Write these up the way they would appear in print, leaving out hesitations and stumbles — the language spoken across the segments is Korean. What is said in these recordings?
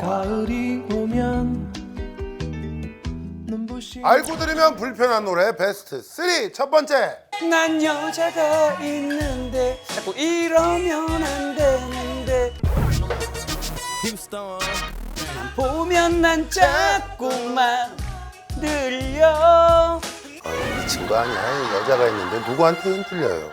가을이 오면 눈부신 알고 들으면 불편한 노래 베스트 3 첫 번째. 난 여자가 있는데 자꾸 이러면 안 되는데 보면 난 자꾸만 들려. 미친 거 아니야. 여자가 있는데 누구한테 흔들려요.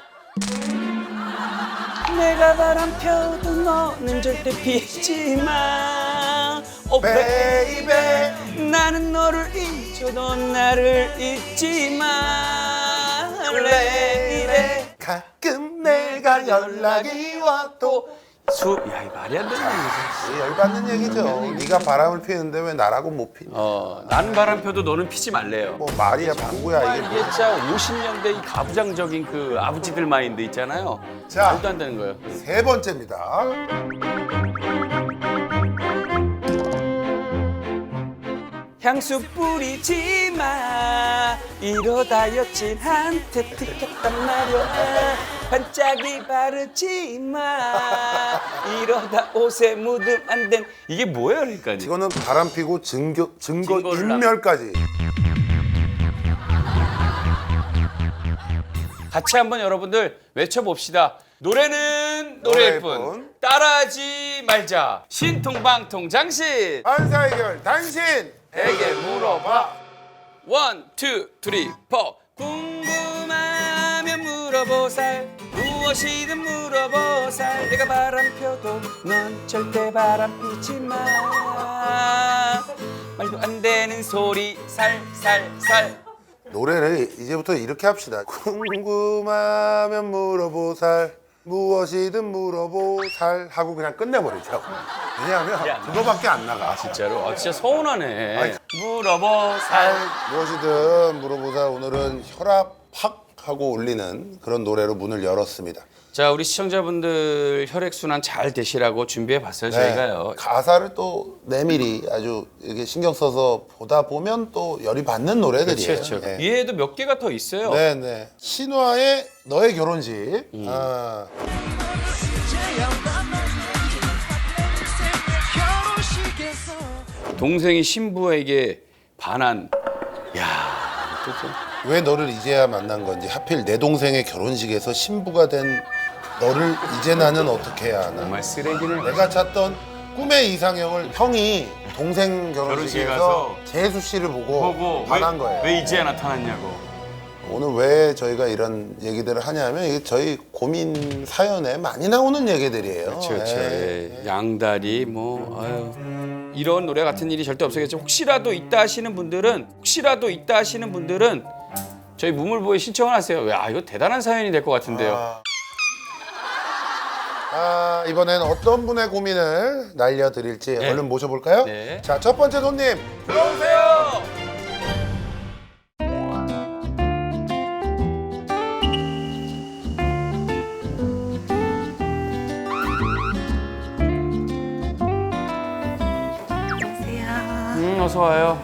내가 바람 펴도 너는 절대 피지 마. 오 베이베 나는 너를 잊어도 나를 잊지 마. 레이베 가끔 내가 연락이 와도 야, 이 말이 안 되는 얘기지. 열받는 얘기죠. 네가 바람을 피우는데 왜 나라고 못 피냐. 나는 바람 펴도 너는 피지 말래요. 뭐 말이야 방구야 이게. 이게 진짜 50년대 이 가부장적인 그 아버지들 마인드 있잖아요. 자. 말도 안 되는 거예요. 세 번째입니다. 향수 뿌리지 마. 이러다 여친한테 들켰단 말이야. 반짝이 바르지 마. 이러다 옷에 묻으면 안 된. 이게 뭐예요, 그러니까? 이거는 바람 피고 증거 증거를 인멸까지. 같이 한번 여러분들 외쳐봅시다. 노래는 노래일 뿐. 노래일 뿐. 따라하지 말자. 신통방통 장신. 안사해결 당신. 에게 물어봐. 원, 투, 쓰리, 포. 궁금하면 물어보살. 무엇이든 물어보살. 내가 바람 펴도 넌 절대 바람 피지 마. 말도 안 되는 소리 살살살. 노래를 이제부터 이렇게 합시다. 궁금하면 물어보살. 무엇이든 물어보살 하고 그냥 끝내버리죠. 왜냐하면 그거밖에 안 나가. 진짜로? 아, 진짜 서운하네. 아니. 물어보살. 무엇이든 물어보살. 오늘은 혈압 팍 하고 울리는 그런 노래로 문을 열었습니다. 자, 우리 시청자분들 혈액순환 잘 되시라고 준비해봤어요, 저희가요. 가사를 또 내밀히 아주 이게 신경 써서 보다 보면 또 열이 받는 노래들이에요. 그렇죠. 네. 이외에도 몇 개가 더 있어요. 네네. 신화의 너의 결혼식. 아, 동생이 신부에게 반한. 야, 이것도 좀. 왜 너를 이제야 만난 건지 하필 내 동생의 결혼식에서 신부가 된 너를 이제 나는 어떻게 해야 하나. 정말 쓰레기네. 내가 찾던 꿈의 이상형을 형이 동생 결혼식에 결혼식에서 가서 재수 씨를 보고 반한 거예요. 왜 이제야 나타났냐고. 오늘 왜 저희가 이런 얘기들을 하냐면 이게 저희 고민 사연에 많이 나오는 얘기들이에요. 그렇죠. 예. 예. 양다리 뭐 아유. 이런 노래 같은 일이 절대 없어겠죠. 혹시라도 있다 하시는 분들은 저희 무물보에 신청을 하세요. 야, 이거 대단한 사연이 될 것 같은데요. 이번엔 어떤 분의 고민을 날려드릴지 네. 얼른 모셔볼까요? 네. 자, 첫 번째 손님. 들어오세요. 안녕하세요. 어서 와요.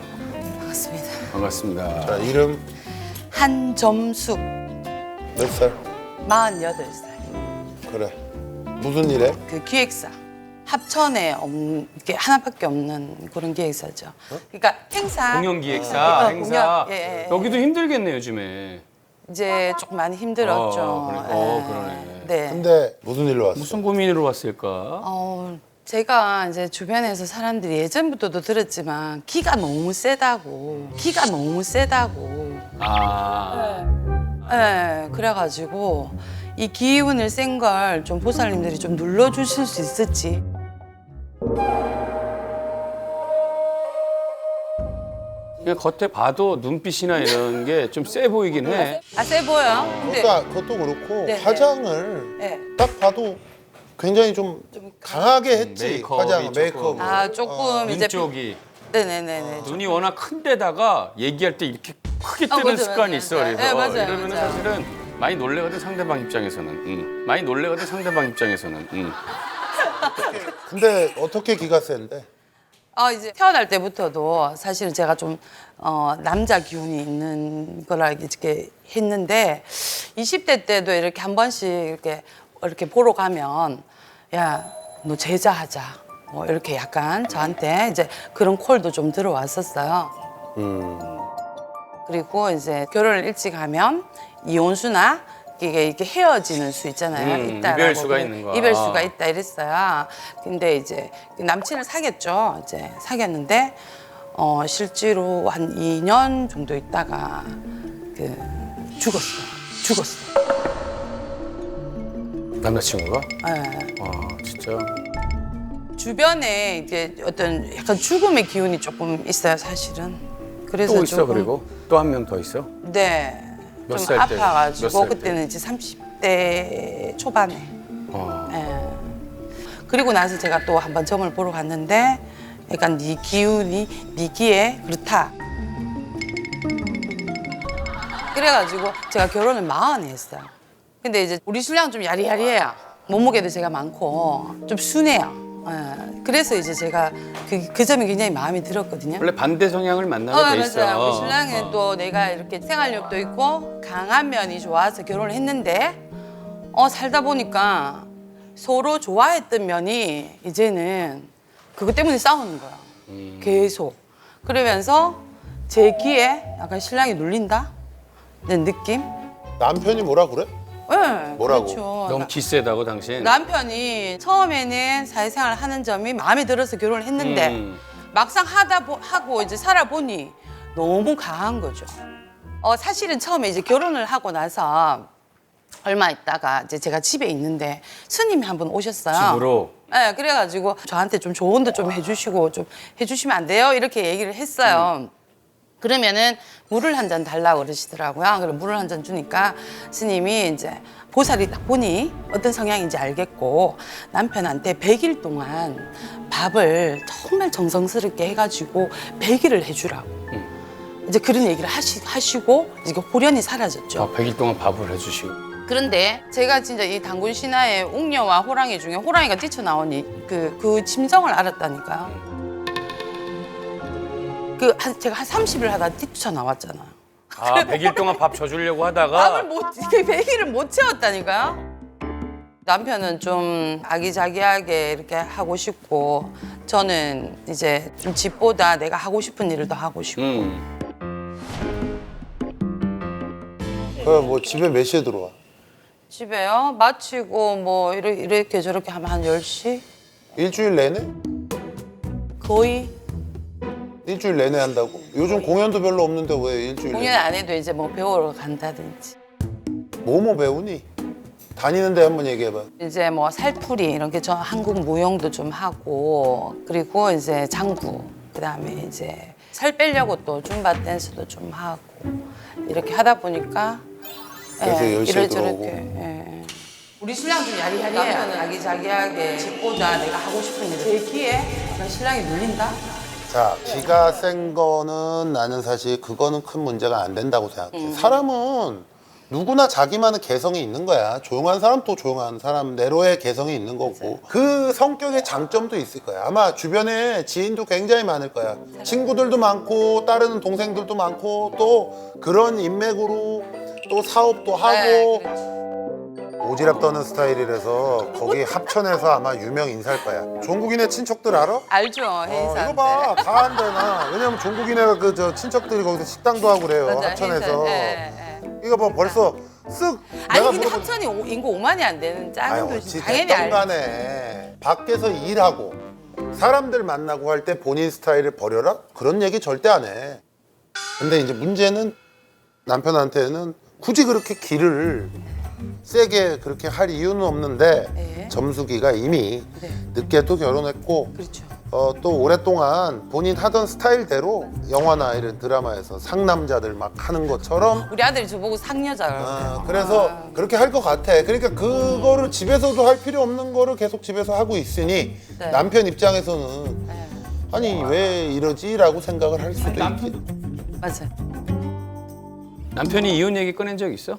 반갑습니다. 반갑습니다. 자, 이름 한점숙, 몇 살? 48살. 그래. 무슨 일해? 그 기획사. 합천에 이게 하나밖에 없는 그런 기획사죠. 그러니까 행사. 공연기획사, 행사. 공연, 예. 여기도 힘들겠네, 요즘에. 이제 조금 많이 힘들었죠. 그러네. 네. 근데 무슨 일로 왔어? 무슨 고민으로 왔을까? 제가 이제 주변에서 사람들이 예전부터도 들었지만 기가 너무 세다고. 네, 그래가지고 이 기운을 센 걸 좀 보살님들이 좀 눌러주실 수 있을지. 그냥 겉에 봐도 눈빛이나 이런 게 좀 세 보이긴 해. 아, 세 보여? 근데 그러니까 그것도 그렇고 네, 화장을 네. 딱 봐도 굉장히 좀 강하게 했지. 메이크업이 화장, 조금. 메이크업. 아, 조금 눈 이제 쪽이. 네네네네. 눈이 워낙 큰 데다가 얘기할 때 이렇게 크게 뜨는 맞아요, 습관이 맞아요. 있어. 그래서 네, 맞아요, 이러면 맞아요. 사실은 많이 놀래거든, 상대방 입장에서는. 많이 놀래거든, 상대방 입장에서는. 근데 어떻게 기가 센데? 이제 태어날 때부터도 사실은 제가 좀 남자 기운이 있는 거라 이렇게 했는데 20대 때도 이렇게 한 번씩 이렇게 보러 가면 야, 너 제자하자. 뭐 이렇게 약간 저한테 이제 그런 콜도 좀 들어왔었어요. 그리고 이제 결혼을 일찍 하면 이혼수나 이게 헤어지는 수 있잖아요. 있다라고. 이별수가 있는 거야. 이별수가 있다 이랬어요. 근데 이제 남친을 사귀었죠. 이제 사귀었는데 실제로 한 2년 정도 있다가 죽었어요. 남자친구가? 네. 와 진짜. 주변에 이제 어떤 약간 죽음의 기운이 조금 있어요, 사실은. 그래서 또 있어 조금, 그리고 또 한 명 더 있어? 네. 몇 좀 살 때? 몇 아파가지고 살 때? 그때는 이제 30대 초반에. 예. 그리고 나서 제가 또 한번 점을 보러 갔는데 약간 네 기운이 네 기에 그렇다. 그래가지고 제가 결혼을 마흔에 했어요. 근데 이제 우리 신랑은 좀 야리야리해요. 몸무게도 제가 많고 좀 순해요. 예. 그래서 이제 제가 그 점이 굉장히 마음에 들었거든요. 원래 반대 성향을 만나게 돼 있어. 맞아요. 우리 신랑은 또 내가 이렇게 생활력도 있고 강한 면이 좋아서 결혼을 했는데 살다 보니까 서로 좋아했던 면이 이제는 그것 때문에 싸우는 거야. 계속. 그러면서 제 귀에 약간 신랑이 눌린다? 는 느낌? 남편이 뭐라 그래? 네, 뭐라고? 그렇죠. 너무 기세다고 당신. 남편이 처음에는 사회생활 하는 점이 마음에 들어서 결혼을 했는데 막상 하고 이제 살아보니 너무 강한 거죠. 사실은 처음에 이제 결혼을 하고 나서 얼마 있다가 이제 제가 집에 있는데 스님이 한 분 오셨어요. 집으로? 네, 그래가지고 저한테 좀 조언도 좀 해주시고 좀 해주시면 안 돼요? 이렇게 얘기를 했어요. 그러면은 물을 한 잔 달라고 그러시더라고요. 그럼 물을 한 잔 주니까 스님이 이제 보살이 딱 보니 어떤 성향인지 알겠고 남편한테 100일 동안 밥을 정말 정성스럽게 해가지고 100일을 해주라고. 이제 그런 얘기를 하시고 이제 호련히 사라졌죠. 100일 동안 밥을 해주시고. 그런데 제가 진짜 이 단군 신화의 웅녀와 호랑이 중에 호랑이가 뛰쳐나오니 그 심정을 알았다니까요. 제가 한 30일 하다 뛰쳐나왔잖아요. 100일 동안 밥 줘주려고 하다가 밥을 100일을 못 채웠다니까요. 남편은 좀 아기자기하게 이렇게 하고 싶고 저는 이제 좀 집보다 내가 하고 싶은 일을 더 하고 싶고. 그럼 뭐 집에 몇 시에 들어와? 집에요? 마치고 뭐 이렇게 저렇게 하면 한 10시? 일주일 내내? 거의. 일주일 내내 한다고? 요즘 공연도 별로 없는데 왜 일주일 공연 내내? 안 해도 이제 뭐 배우러 간다든지. 뭐뭐 배우니? 다니는데 한번 얘기해봐. 이제 뭐 살풀이 이런 게 저 한국 무용도 좀 하고 그리고 이제 장구 그다음에 이제 살 빼려고 또 줌바 댄스도 좀 하고 이렇게 하다 보니까 그래서 10시에 이럴저렇게, 들어오고. 예. 우리 신랑 좀 야리야리해요. 남편은 아기자기하게 집보다 내가 하고 싶은 일 제 귀에 신랑이 눌린다? 자, 기가 센 거는 나는 사실 그거는 큰 문제가 안 된다고 생각해. 사람은 누구나 자기만의 개성이 있는 거야. 조용한 사람 또 조용한 사람 내로의 개성이 있는 거고 그 성격의 장점도 있을 거야. 아마 주변에 지인도 굉장히 많을 거야. 친구들도 많고 따르는 동생들도 많고 또 그런 인맥으로 또 사업도 하고 그렇죠. 오지랖 떠는 스타일이라서 거기 합천에서 아마 유명 인사일 거야. 종국이네 친척들 알아? 알죠, 행사. 이거 봐, 가한데 나. 왜냐면 종국이네가 저 친척들이 거기서 식당도 하고 그래요. 합천에서. 이거 봐, 벌써 쓱. 아니 내가 근데 물어본- 합천이 인구 5만이 안 되는 작은 아유, 도시 어찌 당연히 됐든 알죠. 간에 밖에서 일하고 사람들 만나고 할 때 본인 스타일을 버려라? 그런 얘기 절대 안 해. 근데 이제 문제는 남편한테는 굳이 그렇게 길을 세게 그렇게 할 이유는 없는데 네. 점숙이가 이미 네. 늦게도 결혼했고 그렇죠. 또 오랫동안 본인 하던 스타일대로 영화나 이런 드라마에서 상남자들 막 하는 것처럼 우리 아들이 저보고 상여자라고. 그래서 그렇게 할 것 같아. 그러니까 그거를 집에서도 할 필요 없는 거를 계속 집에서 하고 있으니 네. 남편 입장에서는 아니 왜 이러지라고 생각을 할 수도 있지. 맞아요. 남편이 이혼 얘기 꺼낸 적 있어?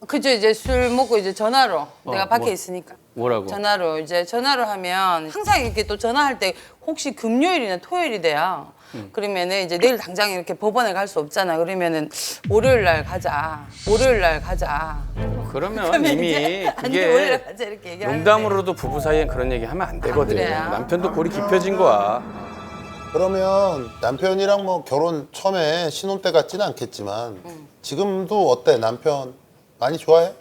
그죠 이제 술 먹고 이제 전화로 내가 밖에 뭐. 있으니까 뭐라고? 전화로 이제 전화로 하면 항상 이렇게 또 전화할 때 혹시 금요일이나 토요일이 돼요. 그러면은 이제 내일 당장 이렇게 법원에 갈 수 없잖아. 그러면은 월요일 날 가자. 월요일 날 가자. 그러면 이미 이제 아니 월요일 날 그게 가자 이렇게 얘기하는데. 농담으로도 부부 사이엔 그런 얘기 하면 안 되거든. 그래요? 남편도 골이 깊어진 거야. 그러면 남편이랑 뭐 결혼 처음에 신혼 때 같지는 않겠지만 지금도 어때? 남편 많이 좋아해?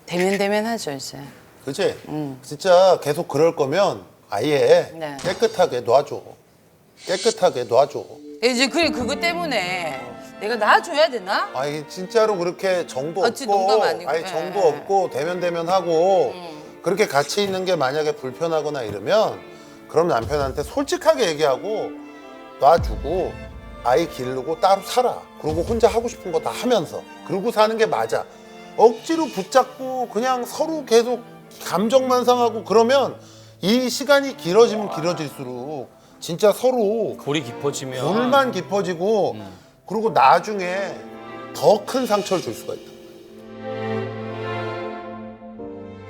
대면대면하죠 이제. 그치? 진짜 계속 그럴 거면 아예 네. 깨끗하게 놔줘. 깨끗하게 놔줘. 이제 그거 때문에 내가 놔줘야 되나? 아니 진짜로 그렇게 정도 아, 진짜 없고 농담 아니고. 아니 예, 정도 예. 없고 대면대면하고 그렇게 같이 있는 게 만약에 불편하거나 이러면 그럼 남편한테 솔직하게 얘기하고 놔주고 아이 기르고 따로 살아. 그리고 혼자 하고 싶은 거 다 하면서 그러고 사는 게 맞아. 억지로 붙잡고 그냥 서로 계속 감정만 상하고 그러면 이 시간이 길어지면 길어질수록 진짜 서로 골이 깊어지면 골만 깊어지고 그리고 나중에 더 큰 상처를 줄 수가 있다.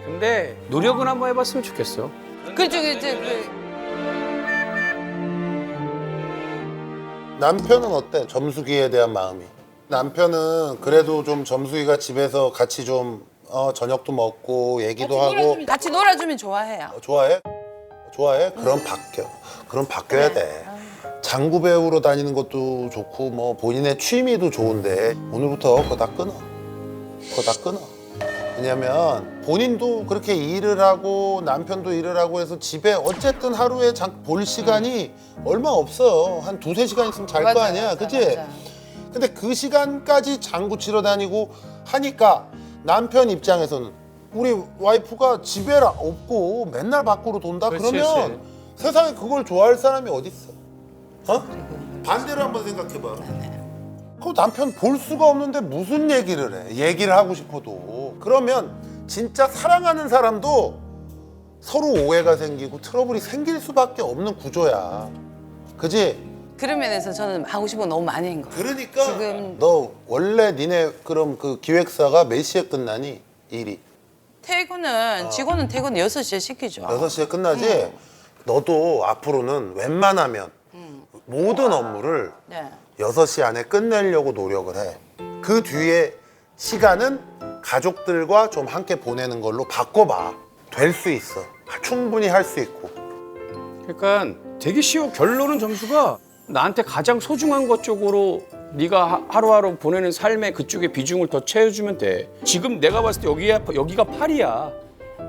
근데 노력은 한번 해봤으면 좋겠어. 그렇죠, 그렇죠. 남편은 어때? 점수기에 대한 마음이. 남편은 그래도 좀 점수기가 집에서 같이 좀 저녁도 먹고 얘기도 하고 같이 놀아주면 좋아해요. 좋아해? 좋아해? 그럼 바뀌어. 그럼 바뀌어야 돼. 장구 배우러 다니는 것도 좋고 뭐 본인의 취미도 좋은데 오늘부터 그거 다 끊어. 그거 다 끊어. 왜냐면 본인도 그렇게 일을 하고 남편도 일을 하고 해서 집에 어쨌든 하루에 볼 시간이 얼마 없어요. 한 2-3시간 있으면 잘 거 맞아, 아니야. 맞아, 그치? 맞아. 근데 그 시간까지 장구 치러 다니고 하니까 남편 입장에서는 우리 와이프가 집에 없고 맨날 밖으로 돈다 그렇지, 그러면 세상에 그걸 좋아할 사람이 어딨어? 어? 반대로 한번 생각해봐. 그 남편 볼 수가 없는데 무슨 얘기를 해? 얘기를 하고 싶어도. 그러면 진짜 사랑하는 사람도 서로 오해가 생기고 트러블이 생길 수밖에 없는 구조야. 그지? 그런 면에서 저는 하고 싶은 거 너무 많이 한 거예요. 그러니까 지금 너 원래 니네 그럼 그 기획사가 몇 시에 끝나니? 일이? 퇴근은 직원은 퇴근 6시에 시키죠. 6시에 끝나지? 너도 앞으로는 웬만하면 모든 업무를 네. 6시 안에 끝내려고 노력을 해. 그 뒤에 시간은 가족들과 좀 함께 보내는 걸로 바꿔봐. 될 수 있어. 충분히 할 수 있고. 그러니까 되게 쉬워. 결론은 점수가 나한테 가장 소중한 것 쪽으로 네가 하루하루 보내는 삶의 그쪽에 비중을 더 채워주면 돼. 지금 내가 봤을 때 여기가 8이야.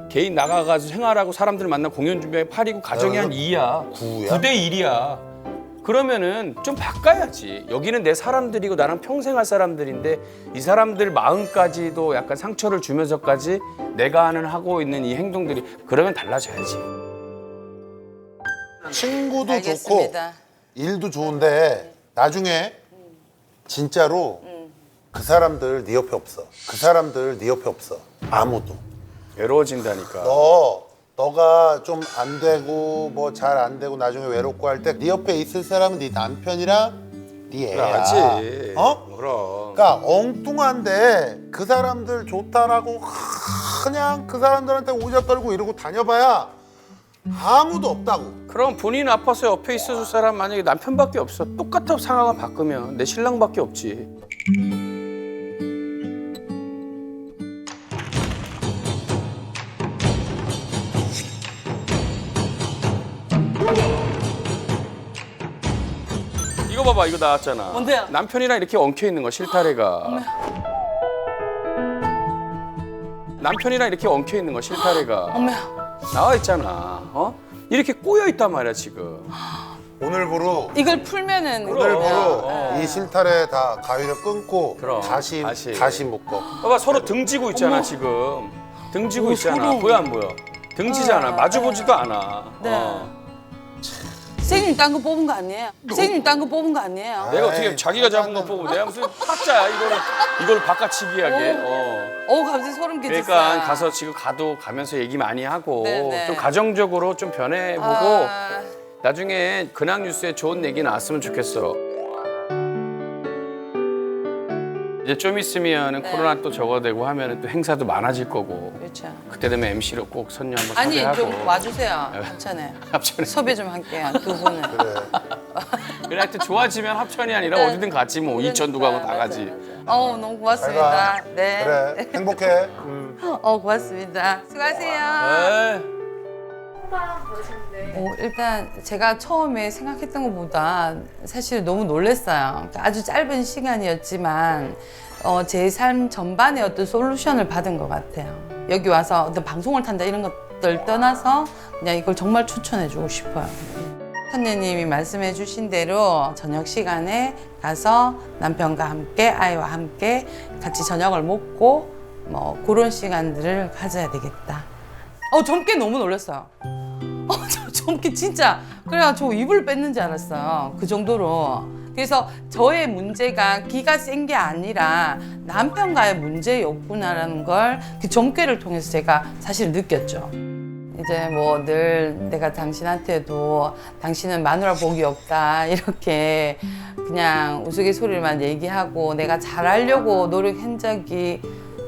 개인 나가가지고 생활하고 사람들 만나 공연 준비하기 8이고 가정이 한 2야. 9야? 9대 1이야. 그러면은 좀 바꿔야지. 여기는 내 사람들이고 나랑 평생 할 사람들인데 이 사람들 마음까지도 약간 상처를 주면서까지 내가 하고 있는 이 행동들이 그러면 달라져야지. 친구도 알겠습니다. 좋고 일도 좋은데 나중에 진짜로 그 사람들 네 옆에 없어. 그 사람들 네 옆에 없어. 아무도. 외로워진다니까. 너가 좀 안 되고 뭐 잘 안 되고 나중에 외롭고 할 때 네 옆에 있을 사람은 네 남편이랑 네 애야. 그렇지. 어? 그럼. 그러니까 엉뚱한데 그 사람들 좋다라고 그냥 그 사람들한테 오자 떨고 이러고 다녀봐야 아무도 없다고. 그럼 본인 아파서 옆에 있어줄 사람 만약에 남편밖에 없어. 똑같은 상황을 바꾸면 내 신랑밖에 없지. 이거 봐봐, 이거 나왔잖아. 뭔데요? 남편이랑 이렇게 엉켜 있는 거 실타래가. 남편이랑 이렇게 엉켜 있는 거 실타래가. 어머야, 나와 있잖아. 어? 이렇게 꼬여 있단 말이야 지금. 오늘부로 이걸 풀면은 이 실타래 다 가위를 끊고 그럼, 다시 묶어. 봐봐 서로 등지고 있잖아 지금. 등지고 있잖아. 서로. 보여 안 보여? 등지잖아. 마주보지도 않아. 네. 어. 선생님 딴 거 뽑은 거 아니에요? 선생님 딴 거 뽑은 거 아니에요? 내가 어떻게 에이, 자기가 잡은 거 보고 내가 무슨 타짜야 이걸 바깥치기하게. 갑자기 소름 끼쳤어요. 그러니까 가서 지금 가면서 얘기 많이 하고 네네. 좀 가정적으로 좀 변해보고 아, 나중에 근황 뉴스에 좋은 얘기 나왔으면 좋겠어. 이제 좀 있으면은 코로나 또 저거되고 하면은 또 행사도 많아질 거고. 그렇죠. 그때 되면 MC로 꼭 선녀 한번 아니 섭외하고. 좀 와주세요. 합천에. 합천에. 섭외 좀 할게요. 두 분을. 그래. 그래 하여튼 좋아지면 합천이 아니라 어디든 가지 뭐 인천도 가고 다 가지. 너무 고맙습니다. 잘 가. 네. 그래. 행복해. 고맙습니다. 수고하세요. 네. 일단 제가 처음에 생각했던 것보다 사실 너무 놀랐어요. 그러니까 아주 짧은 시간이었지만 제 삶 전반에 어떤 솔루션을 받은 것 같아요. 여기 와서 어떤 방송을 탄다 이런 것들 떠나서 그냥 이걸 정말 추천해주고 싶어요. 선녀님이 말씀해 주신 대로 저녁 시간에 가서 남편과 함께 아이와 함께 같이 저녁을 먹고 뭐 그런 시간들을 가져야 되겠다. 젊게 너무 놀랐어요. 젊게 진짜 그래가지고 입을 뺐는 줄 알았어요. 그 정도로. 그래서 저의 문제가 기가 센 게 아니라 남편과의 문제였구나라는 걸 그 점괘를 통해서 제가 사실 느꼈죠. 이제 뭐 늘 내가 당신한테도 당신은 마누라 복이 없다 이렇게 그냥 우스갯소리만 얘기하고 내가 잘하려고 노력한 적이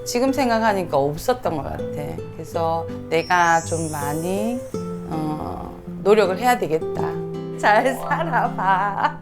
지금 생각하니까 없었던 것 같아. 그래서 내가 좀 많이 노력을 해야 되겠다. 잘 살아봐.